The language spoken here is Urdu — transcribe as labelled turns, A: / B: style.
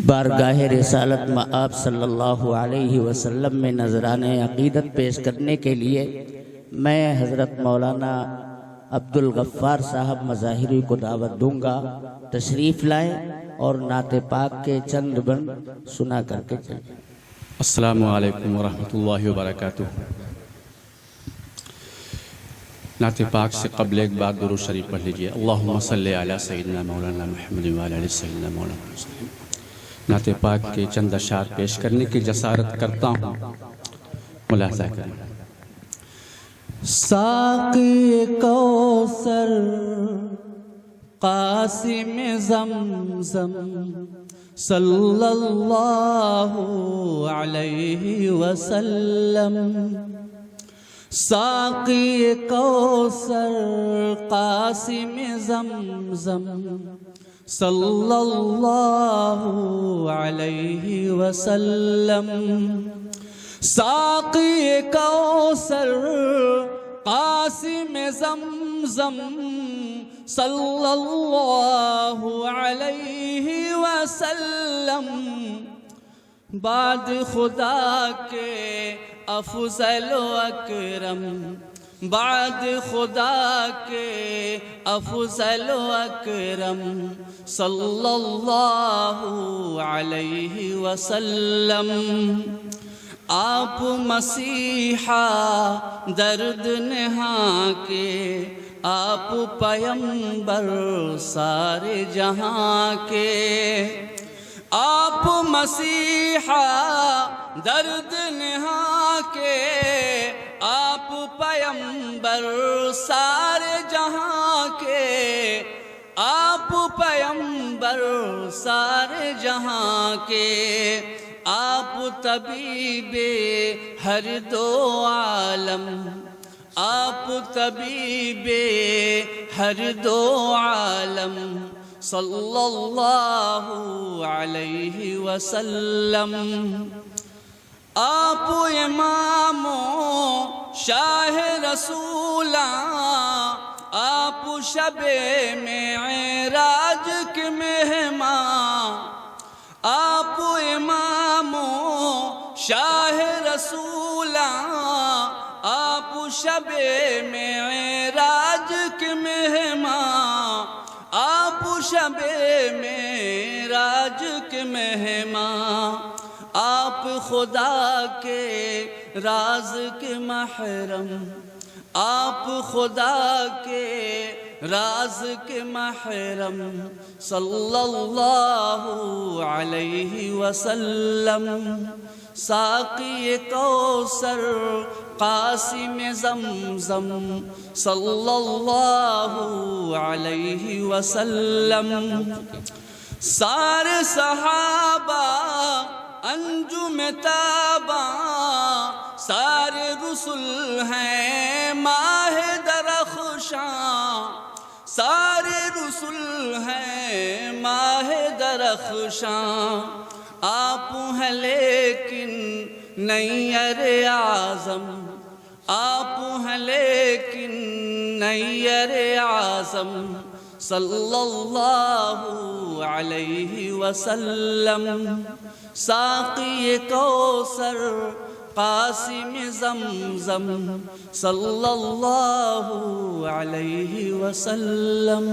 A: بارگاہ رسالت میں آپ صلی اللہ علیہ وسلم میں نذران عقیدت پیش کرنے کے لیے میں حضرت مولانا عبدالغفار صاحب مظاہری کو دعوت دوں گا، تشریف لائیں اور نعت پاک کے چند بند سنا کر کے چلیں۔
B: السلام علیکم ورحمۃ اللہ وبرکاتہ۔ نعت پاک سے قبل ایک بار درود شریف پڑھ لیجئے۔ اللہم صلی علی سیدنا مولانا محمد وعلی سیدنا مولانا وسلم۔ نعت پاک کے چند اشعار پیش کرنے کی جسارت کرتا ہوں، ملاحظہ کریں۔
A: ساقی کوثر قاسم زمزم صلی اللہ علیہ وسلم، ساقی کوثر قاسم زمزم صلی اللہ علیہ وسلم، ساقی کوثر قاسم زمزم صلی اللہ علیہ وسلم، بعد خدا کے افضل و اکرم، بعد خدا کے افضل و اکرم صلی اللہ علیہ وسلم، آپ مسیحا درد نہا کے، آپ پیمبر سارے جہاں کے، آپ مسیحا درد نہا کے، آپ پیمبر سارے جہاں کے، آپ پیمبر سارے جہاں کے، آپ طبیب ہر دو عالم، آپ طبیب ہر دو عالم صلی اللہ علیہ وسلم، آپ امام و شاہ رسولاں، آپ شب معراج کے مہمان، آپ امام و شاہ رسولاں، آپ شب معراج کے مہمان، آپ شب معراج کے مہمان، آپ خدا کے راز کے محرم، آپ خدا کے راز کے محرم صلی اللہ علیہ وسلم، ساقی کوثر قاسم زمزم صلی اللہ علیہ وسلم، سارے صحابہ انجم تاباں، سارے رسول ہیں ماہ درخشاں، سارے رسول ہیں ماہ درخشاں، آپ ہیں لیکن نیر اعظم، آپ ہیں لیکن نیر اعظم صلی اللہ علیہ وسلم، ساقی کوثر قاسم زمزم صلی اللہ علیہ وسلم۔